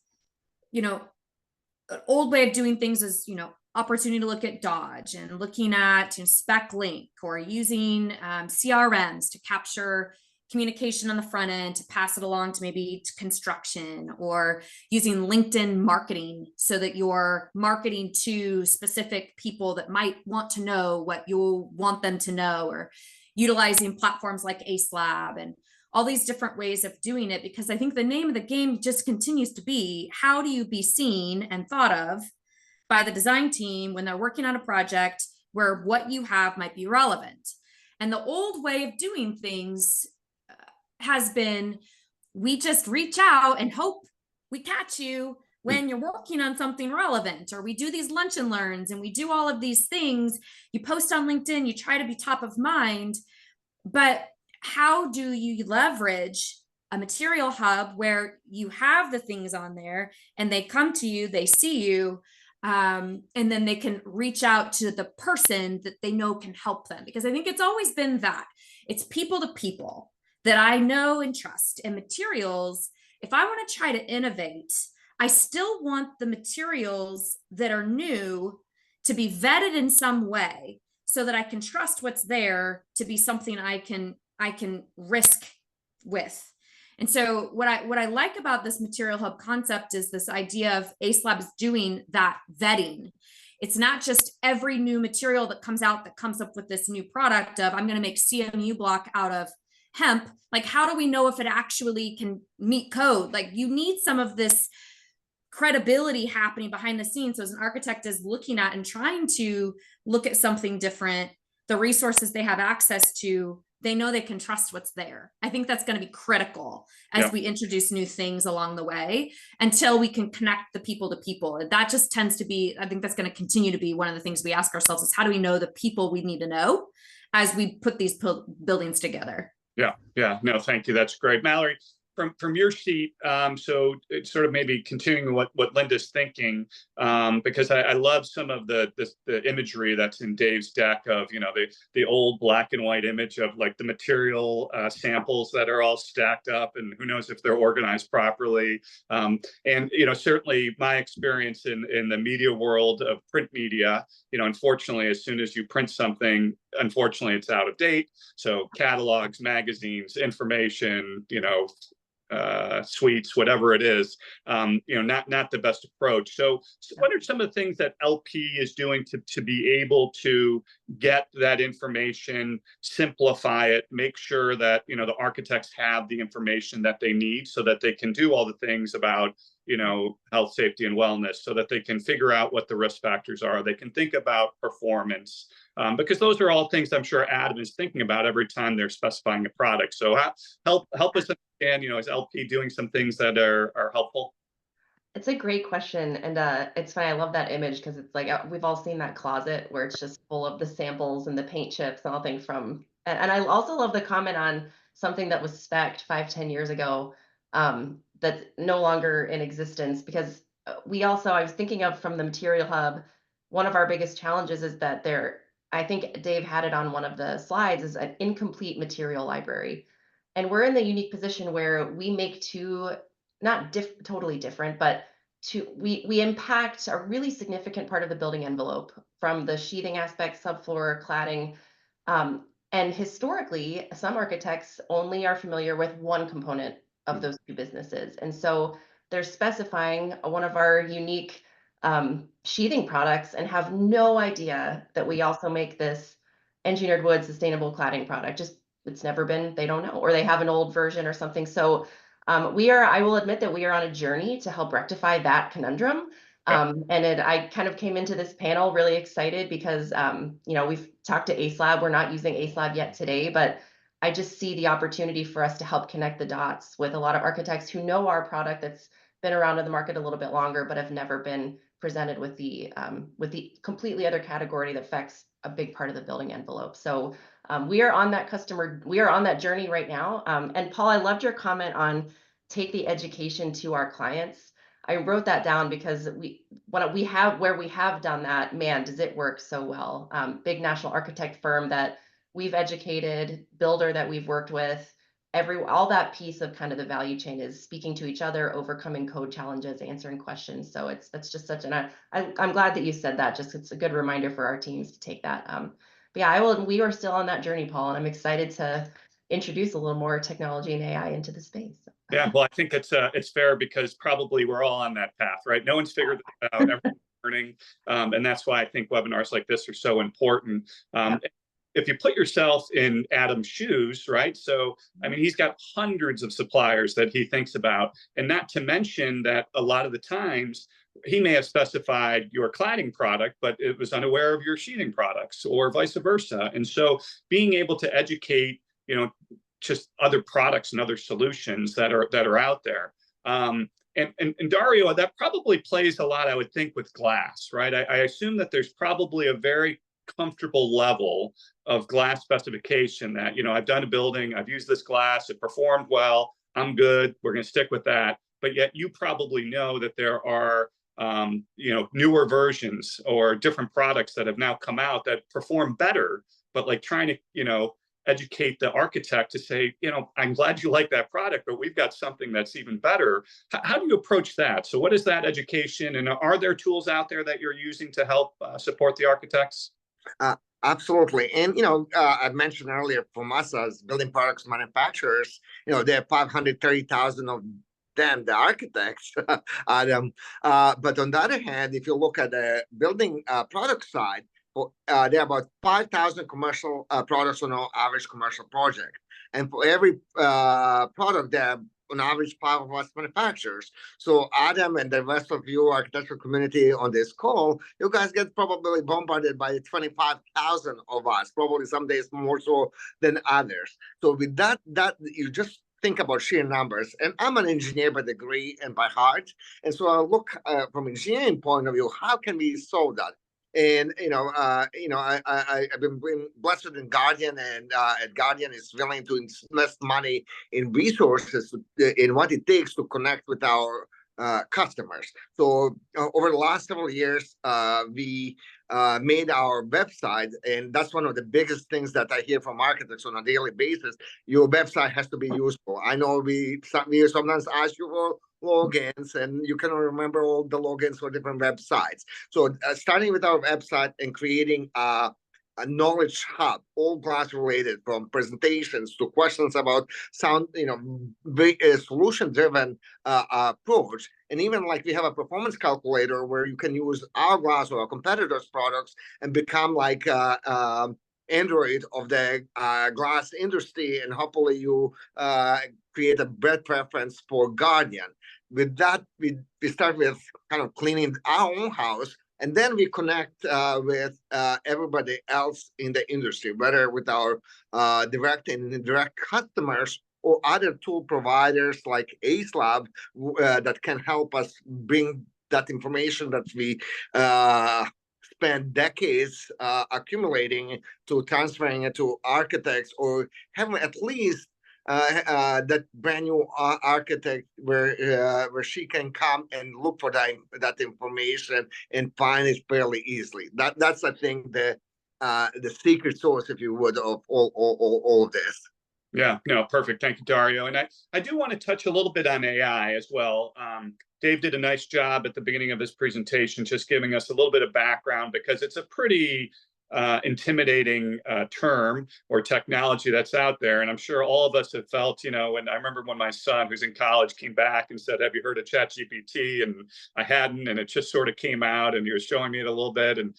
an old way of doing things is, opportunity to look at Dodge and looking at Spec Like, or using CRMs to capture communication on the front end to pass it along to maybe to construction, or using LinkedIn marketing so that you're marketing to specific people that might want to know what you want them to know, or utilizing platforms like Acelab and all these different ways of doing it. Because I think the name of the game just continues to be, how do you be seen and thought of by the design team when they're working on a project where what you have might be relevant? And the old way of doing things has been, we just reach out and hope we catch you when you're working on something relevant, or we do these lunch and learns and we do all of these things. You post on LinkedIn, you try to be top of mind, but how do you leverage a material hub where you have the things on there and they come to you, they see you, and then they can reach out to the person that they know can help them? Because I think it's always been that it's people to people that I know and trust. And materials, if I want to try to innovate, I still want the materials that are new to be vetted in some way so that I can trust what's there to be something I can risk with. And so what I like about this material hub concept is this idea of Acelab is doing that vetting. It's not just every new material that comes out that comes up with this new product of, I'm going to make CMU block out of hemp. Like, how do we know if it actually can meet code? Like, you need some of this credibility happening behind the scenes. So as an architect is looking at and trying to look at something different, the resources they have access to, they know they can trust what's there. I think that's going to be critical as we introduce new things along the way, until we can connect the people to people. And that just tends to be, I think that's going to continue to be one of the things we ask ourselves, is how do we know the people we need to know as we put these buildings together? Yeah. No, thank you. That's great. Mallory, from your seat, so it's sort of maybe continuing what Linda's thinking, because I love some of the imagery that's in Dave's deck of, the old black and white image of like the material samples that are all stacked up, and who knows if they're organized properly. And, certainly my experience in the media world of print media, unfortunately, as soon as you print something, unfortunately, it's out of date. So catalogs, magazines, information, suites, whatever it is, not the best approach. So what are some of the things that LP is doing to be able to get that information, simplify it, make sure that, the architects have the information that they need so that they can do all the things about, health, safety, and wellness, so that they can figure out what the risk factors are. They can think about performance, because those are all things I'm sure Adam is thinking about every time they're specifying a product. So help us understand, is LP doing some things that are helpful? It's a great question. And it's funny, I love that image, because it's like we've all seen that closet where it's just full of the samples and the paint chips and all things from. And I also love the comment on something that was spec'd 5-10 years ago, that's no longer in existence. Because I was thinking of, from the Material Hub, one of our biggest challenges is that I think Dave had it on one of the slides, is an incomplete material library. And we're in the unique position where we make two, not totally different, but we impact a really significant part of the building envelope, from the sheathing aspect, subfloor, cladding. And historically, some architects only are familiar with one component of those two businesses. And so they're specifying one of our unique sheathing products and have no idea that we also make this engineered wood sustainable cladding product. Just, it's never been, they don't know, or they have an old version or something. So I will admit that we are on a journey to help rectify that conundrum. I kind of came into this panel really excited because, we've talked to Acelab. We're not using Acelab yet today, but I just see the opportunity for us to help connect the dots with a lot of architects who know our product, that's been around in the market a little bit longer, but have never been presented with the completely other category that affects a big part of the building envelope. So we are on that journey right now. And Paul, I loved your comment on take the education to our clients. I wrote that down because where we have done that, man, does it work so well. Big national architect firm that we've educated, builder that we've worked with, all that piece of kind of the value chain is speaking to each other, overcoming code challenges, answering questions. So that's just such an, I'm glad that you said that. Just, it's a good reminder for our teams to take that. But yeah, we are still on that journey, Paul, and I'm excited to introduce a little more technology and AI into the space. Yeah, well, I think it's fair, because probably we're all on that path, right? No one's figured this out. Everyone's learning, and that's why I think webinars like this are so important. If you put yourself in Adam's shoes, right? So, I mean, he's got hundreds of suppliers that he thinks about, and not to mention that a lot of the times he may have specified your cladding product, but it was unaware of your sheathing products, or vice versa. And so being able to educate, just other products and other solutions that are out there. And Dario, that probably plays a lot, I would think, with glass, right? I assume that there's probably a very comfortable level of glass specification that, I've done a building, I've used this glass, it performed well, I'm good, we're going to stick with that. But yet you probably know that there are, newer versions or different products that have now come out that perform better, but like trying to, educate the architect to say, I'm glad you like that product, but we've got something that's even better. How do you approach that? So what is that education? And are there tools out there that you're using to help support the architects? Absolutely. And, I mentioned earlier, from us as building products manufacturers, there are 530,000 of them, the architects, Adam. But on the other hand, if you look at the building product side, there are about 5,000 commercial products on our average commercial project. And for every product, there are on average 5 of us manufacturers. So Adam and the rest of you architectural community on this call, you guys get probably bombarded by 25,000 of us, probably some days more so than others. So with that you just think about sheer numbers. And I'm an engineer by degree and by heart. And so I look from an engineering point of view, how can we solve that? And I've been blessed in Guardian, and Guardian is willing to invest money in resources in what it takes to connect with our customers. So over the last several years, we made our website, and that's one of the biggest things that I hear from architects on a daily basis. Your website has to be useful. I know we sometimes ask you for logins, and you cannot remember all the logins for different websites. So starting with our website and creating a knowledge hub, all glass related, from presentations to questions about sound, solution driven approach. And even like we have a performance calculator where you can use our glass or our competitors' products and become like Android of the glass industry, and hopefully you create a brand preference for Guardian. With that, we start with kind of cleaning our own house, and then we connect with everybody else in the industry, whether with our direct and indirect customers or other tool providers like Acelab that can help us bring that information that we spent decades accumulating to transferring it to architects, or having at least that brand new architect where she can come and look for that information and find it fairly easily. That's I think the the secret sauce, if you would, of all of this. Yeah, no, perfect. Thank you, Dario. And I do want to touch a little bit on AI as well. Dave did a nice job at the beginning of his presentation, just giving us a little bit of background, because it's a pretty intimidating term or technology that's out there. And I'm sure all of us have felt, and I remember when my son, who's in college, came back and said, "Have you heard of ChatGPT?" And I hadn't, and it just sort of came out, and he was showing me it a little bit. And,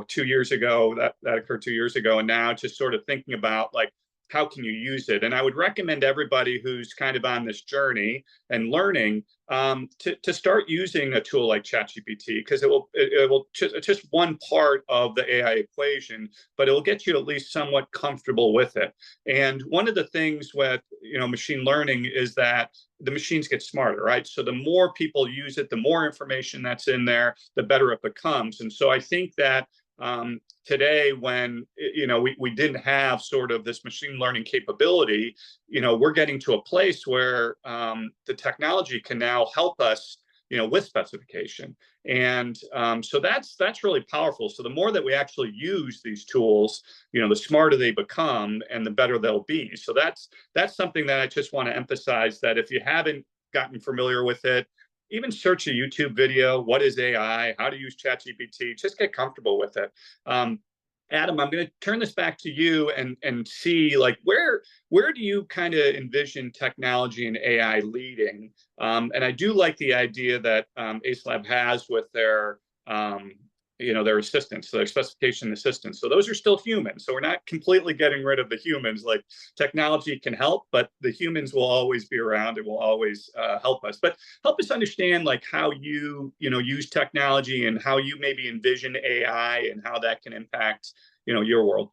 2 years ago, that occurred 2 years ago. And now just sort of thinking about, like, how can you use it? And I would recommend everybody who's kind of on this journey and learning to start using a tool like ChatGPT, because it will just one part of the AI equation, but it will get you at least somewhat comfortable with it. And one of the things with machine learning is that the machines get smarter, right? So the more people use it, the more information that's in there, the better it becomes. And so I think that today, when we didn't have sort of this machine learning capability, we're getting to a place where the technology can now help us with specification. And so that's really powerful. So the more that we actually use these tools, the smarter they become and the better they'll be. So that's something that I just want to emphasize, that if you haven't gotten familiar with it, even search a YouTube video. What is AI? How to use ChatGPT? Just get comfortable with it. Adam, I'm going to turn this back to you and see, like, where do you kind of envision technology and AI leading? And I do like the idea that Acelab has with their their assistants, their specification assistants. So those are still humans. So we're not completely getting rid of the humans. Like, technology can help, but the humans will always be around. It will always help us. But help us understand, like, how you use technology and how you maybe envision AI and how that can impact your world.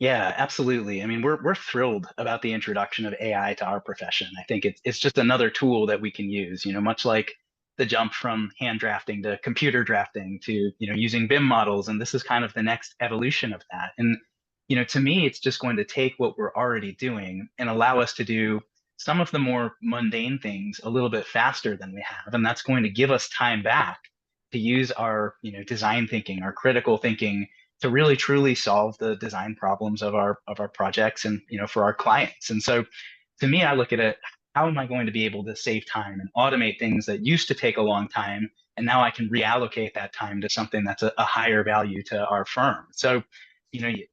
Yeah, absolutely. I mean, we're thrilled about the introduction of AI to our profession. I think it's just another tool that we can use, much like the jump from hand drafting to computer drafting to, using BIM models. And this is kind of the next evolution of that. And, to me, it's just going to take what we're already doing and allow us to do some of the more mundane things a little bit faster than we have. And that's going to give us time back to use our, design thinking, our critical thinking, to really truly solve the design problems of our projects and for our clients. And so to me, I look at it, how am I going to be able to save time and automate things that used to take a long time, and now I can reallocate that time to something that's a higher value to our firm. So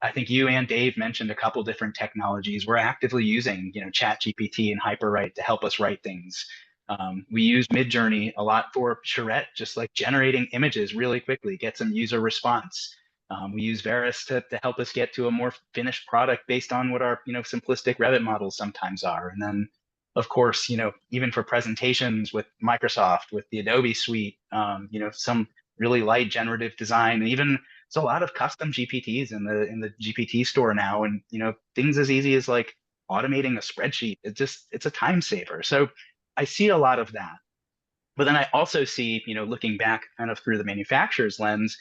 I think you and Dave mentioned a couple different technologies. We're actively using ChatGPT and HyperWrite to help us write things. We use Midjourney a lot for charrette, just like generating images really quickly, get some user response. We use Veris to help us get to a more finished product based on what our simplistic Revit models sometimes are. And then, of course, even for presentations with Microsoft, with the Adobe suite, some really light generative design, and even there's a lot of custom GPTs in the GPT store now, and things as easy as like automating a spreadsheet. It's a time saver. So I see a lot of that. But then I also see, looking back kind of through the manufacturer's lens,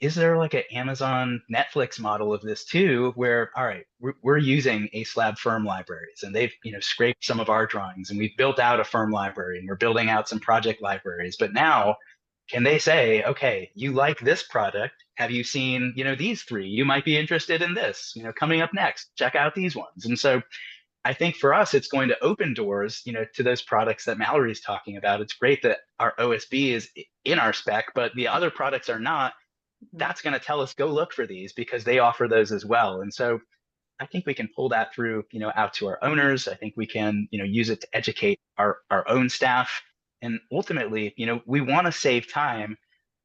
is there like an Amazon Netflix model of this too, where, all right, we're using Acelab firm libraries, and they've, scraped some of our drawings, and we've built out a firm library, and we're building out some project libraries. But now, can they say, okay, you like this product? Have you seen, these three? You might be interested in this, coming up next, check out these ones. And so I think for us, it's going to open doors, to those products that Mallory's talking about. It's great that our OSB is in our spec, but the other products are not. That's going to tell us, go look for these, because they offer those as well. And so I think we can pull that through, out to our owners. I think we can, use it to educate our own staff. And ultimately, we want to save time.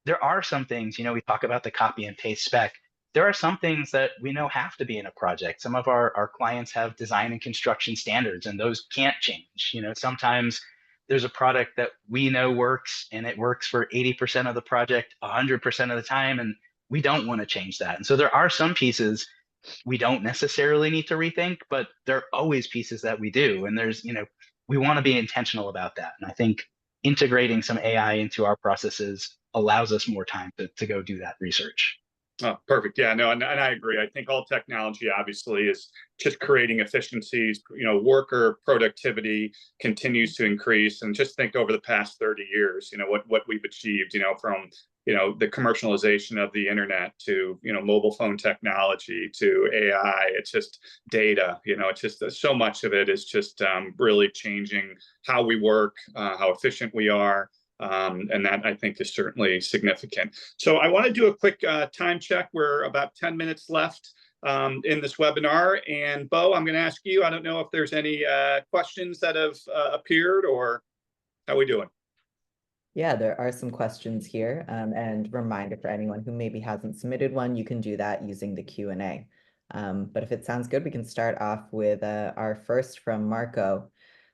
There are some things, we talk about the copy and paste spec. There are some things that we know have to be in a project. Some of our clients have design and construction standards, and those can't change. Sometimes there's a product that we know works, and it works for 80% of the project 100% of the time, and we don't want to change that. And so there are some pieces we don't necessarily need to rethink, but there are always pieces that we do. And there's, we want to be intentional about that. And I think integrating some AI into our processes allows us more time to go do that research. Oh, perfect. Yeah, no, and I agree. I think all technology obviously is just creating efficiencies. Worker productivity continues to increase, and just think over the past 30 years, what we've achieved. From the commercialization of the internet to mobile phone technology to AI. It's just data. It's just so much of it is just really changing how we work, how efficient we are. And that, I think, is certainly significant. So I want to do a quick time check. We're about 10 minutes left in this webinar. And Bo, I'm going to ask you, I don't know if there's any questions that have appeared, or how are we doing? Yeah, there are some questions here. And reminder for anyone who maybe hasn't submitted one, you can do that using the Q&A. But if it sounds good, we can start off with our first from Marco.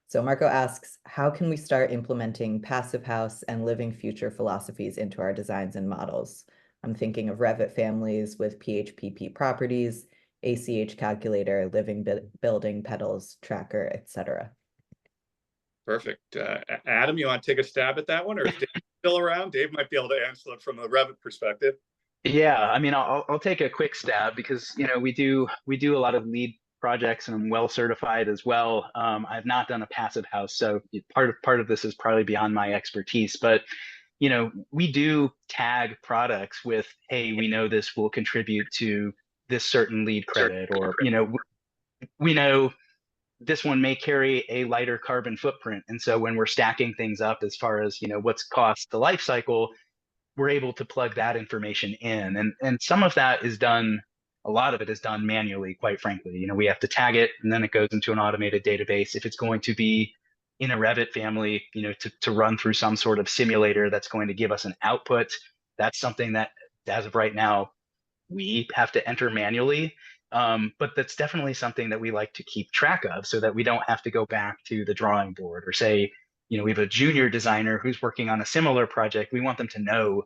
So Marco asks, how can we start implementing passive house and living future philosophies into our designs and models? I'm thinking of Revit families with PHPP properties, ACH calculator, living building, pedals, tracker, etc. Perfect. Adam, you want to take a stab at that one, or is Dave still around? Dave might be able to answer it from a Revit perspective. Yeah, I mean, I'll take a quick stab because we do a lot of lead projects, and I'm well certified as well. I've not done a passive house, so part of this is probably beyond my expertise. But we do tag products with, hey, we know this will contribute to this certain lead credit, or we know this one may carry a lighter carbon footprint, and so when we're stacking things up as far as what's cost the life cycle, we're able to plug that information in, and some of that is done. A lot of it is done manually, quite frankly. We have to tag it, and then it goes into an automated database. If it's going to be in a Revit family, to run through some sort of simulator that's going to give us an output, that's something that, as of right now, we have to enter manually. But that's definitely something that we like to keep track of, so that we don't have to go back to the drawing board, or say, we have a junior designer who's working on a similar project. We want them to know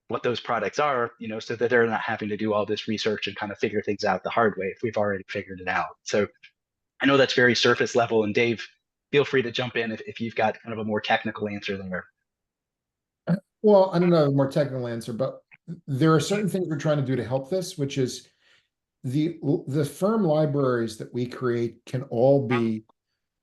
what those products are, so that they're not having to do all this research and kind of figure things out the hard way if we've already figured it out. So I know that's very surface level, and Dave, feel free to jump in if you've got kind of a more technical answer there. Well, I don't know a more technical answer, but there are certain things we're trying to do to help this, which is the firm libraries that we create can all be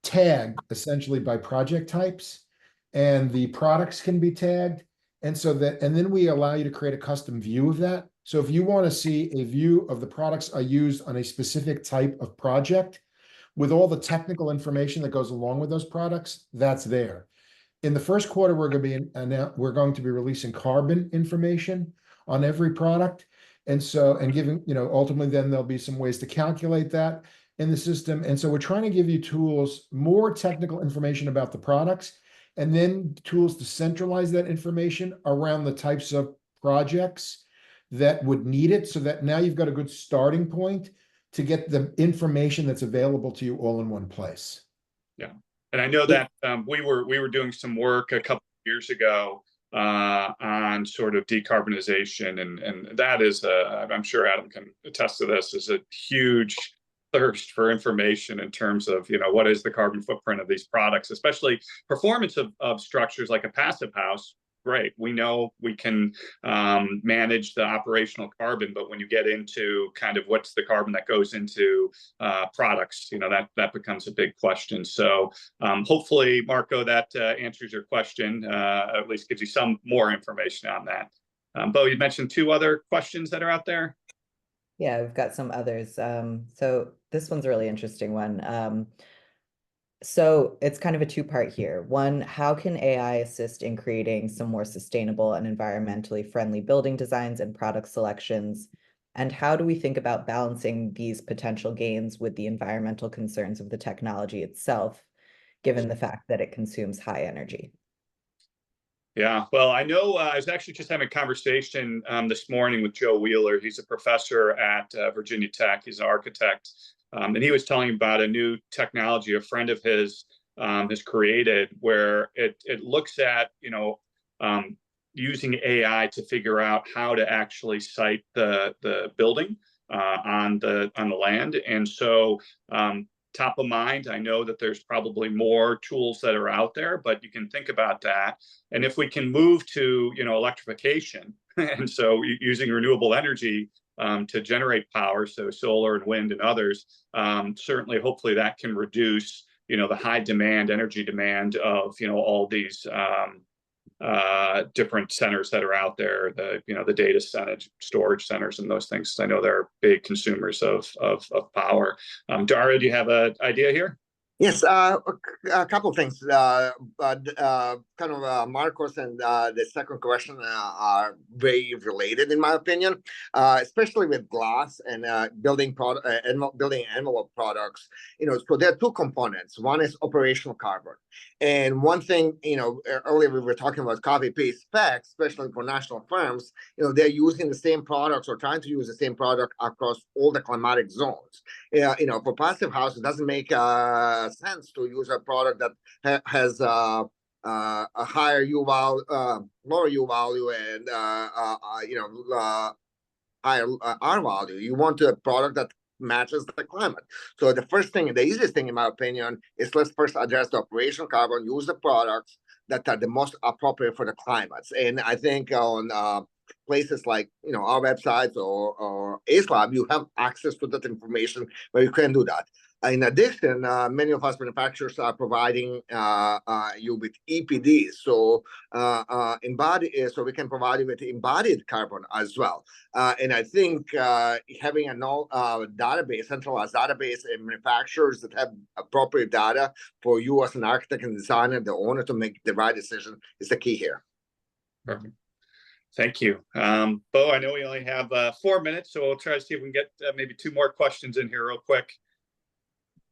tagged essentially by project types, and the products can be tagged. And then we allow you to create a custom view of that. So if you want to see a view of the products are used on a specific type of project with all the technical information that goes along with those products, that's there. In the first quarter, we're going to be releasing carbon information on every product. And giving, ultimately then there'll be some ways to calculate that in the system. And so we're trying to give you tools, more technical information about the products, and then tools to centralize that information around the types of projects that would need it, so that now you've got a good starting point to get the information that's available to you all in one place. Yeah, and I know that we were doing some work a couple of years ago on sort of decarbonization, and that is, I'm sure Adam can attest to this, is a huge thirst for information in terms of what is the carbon footprint of these products, especially performance of structures like a passive house. Great, we know we can manage the operational carbon, but when you get into kind of what's the carbon that goes into products, that becomes a big question. So hopefully, Marco, that answers your question, at least gives you some more information on that. Bo, you mentioned 2 other questions that are out there. Yeah, we've got some others. So this one's a really interesting one. So it's kind of a 2-part here. One, how can AI assist in creating some more sustainable and environmentally friendly building designs and product selections? And how do we think about balancing these potential gains with the environmental concerns of the technology itself, given the fact that it consumes high energy? Yeah, well, I know I was actually just having a conversation this morning with Joe Wheeler. He's a professor at Virginia Tech. He's an architect. And he was telling me about a new technology a friend of his has created, where it looks at, using AI to figure out how to actually site the building on the land. And so top of mind, I know that there's probably more tools that are out there, but you can think about that. And if we can move to, electrification, And so using renewable energy to generate power, so solar and wind and others, certainly, hopefully that can reduce, the high demand, energy demand of, all these different centers that are out there, the data center, storage centers and those things. I know they're big consumers of power. Dara, do you have an idea here? Yes, a couple of things. Marcos and the second question are very related, in my opinion, especially with glass and building envelope products. So there are two components. One is operational carbon, and one thing, earlier we were talking about copy-paste specs, especially for national firms. They're using the same products or trying to use the same product across all the climatic zones. For passive house, it doesn't make sense to use a product that has a higher U value, lower U value, and higher R value. You want a product that matches the climate. So the first thing, the easiest thing, in my opinion, is let's first address the operational carbon. Use the products that are the most appropriate for the climates. And I think on places like our websites or Acelab, you have access to that information where you can do that. In addition, many of us manufacturers are providing you with EPDs, so we can provide you with embodied carbon as well. And I think having a database, centralized database, and manufacturers that have appropriate data for you as an architect and designer, the owner, to make the right decision is the key here. Perfect. Thank you. Bo, I know we only have 4 minutes, so we'll try to see if we can get maybe 2 more questions in here real quick.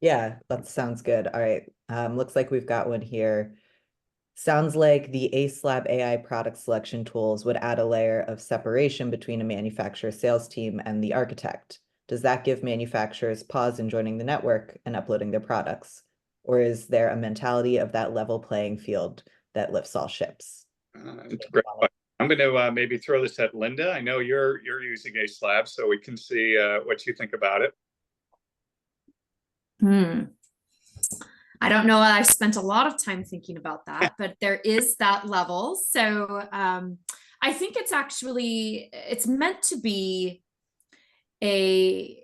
Yeah, that sounds good. All right. Looks like we've got one here. Sounds like the Acelab AI product selection tools would add a layer of separation between a manufacturer sales team and the architect. Does that give manufacturers pause in joining the network and uploading their products? Or is there a mentality of that level playing field that lifts all ships? It's a great question. I'm going to maybe throw this at Linda. I know you're using Acelab, so we can see what you think about it. I don't know. I've spent a lot of time thinking about that, but there is that level. So I think it's meant to be an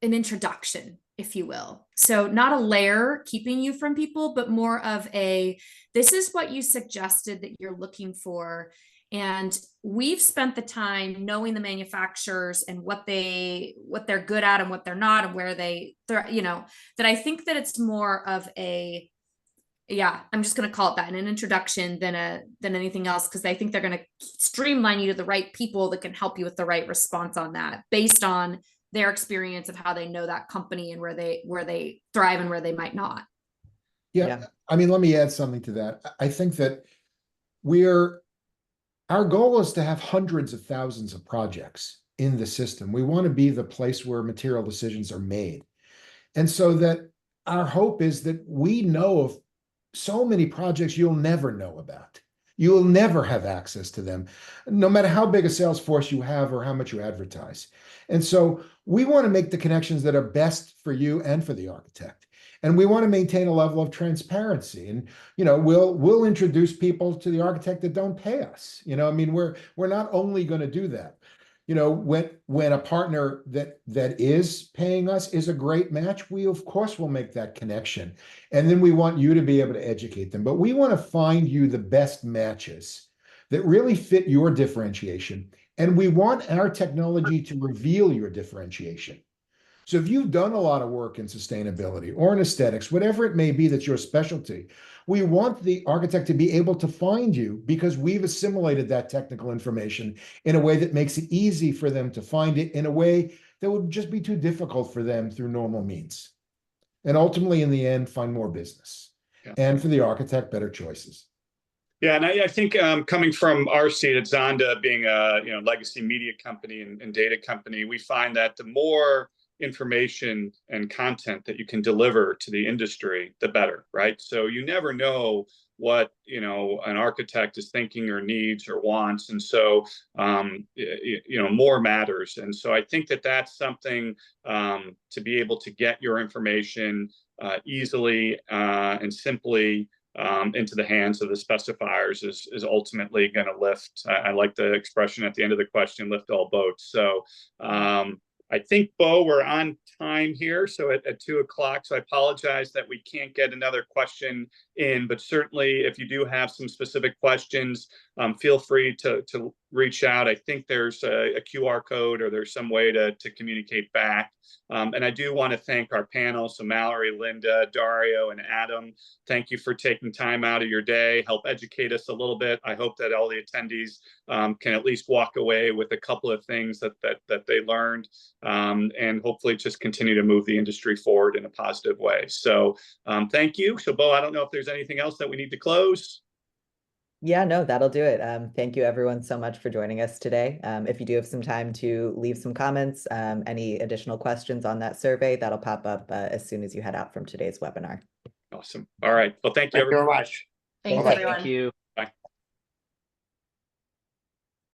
introduction, if you will. So not a layer keeping you from people, but more of this is what you suggested that you're looking for. And we've spent the time knowing the manufacturers and what they're good at and what they're not, and where that I think that it's more of I'm just going to call it that, an introduction than anything else, because I think they're going to streamline you to the right people that can help you with the right response on that, based on their experience of how they know that company and where they thrive and where they might not. Yeah. I mean, let me add something to that. I think that our goal is to have hundreds of thousands of projects in the system. We want to be the place where material decisions are made. And so that our hope is that we know of so many projects you'll never know about. You will never have access to them, no matter how big a sales force you have or how much you advertise. And so we want to make the connections that are best for you and for the architect. And we want to maintain a level of transparency. And, we'll introduce people to the architect that don't pay us. We're not only going to do that. When a partner that is paying us is a great match, we of course will make that connection. And then we want you to be able to educate them. But we want to find you the best matches that really fit your differentiation. And we want our technology to reveal your differentiation. So if you've done a lot of work in sustainability or in aesthetics, whatever it may be that's your specialty, we want the architect to be able to find you, because we've assimilated that technical information in a way that makes it easy for them to find it in a way that would just be too difficult for them through normal means. And ultimately, in the end, find more business. Yeah. And for the architect, better choices. Yeah, and I think coming from our seat at Zonda, being a legacy media company and data company, we find that the more information and content that you can deliver to the industry, the better, right? So you never know what an architect is thinking or needs or wants, and so more matters. And so I think that that's something to be able to get your information easily and simply into the hands of the specifiers is ultimately going to lift. I like the expression at the end of the question, lift all boats. So I think, Bo, we're on time here. So at 2 o'clock, so I apologize that we can't get another question in, but certainly if you do have some specific questions, feel free to reach out. I think there's a QR code or there's some way to communicate back. And I do want to thank our panel. So Mallory, Linda, Dario, and Adam, thank you for taking time out of your day, help educate us a little bit. I hope that all the attendees can at least walk away with a couple of things that they learned, and hopefully just continue to move the industry forward in a positive way. So thank you. So Bo, I don't know if there's anything else that we need to close. Yeah, no, that'll do it. Thank you everyone so much for joining us today. If you do have some time to leave some comments, any additional questions on that survey, that'll pop up as soon as you head out from today's webinar. Awesome. All right. Well, thank you, Thank you everyone. very much. Thanks, Bye-bye. everyone. Thank you.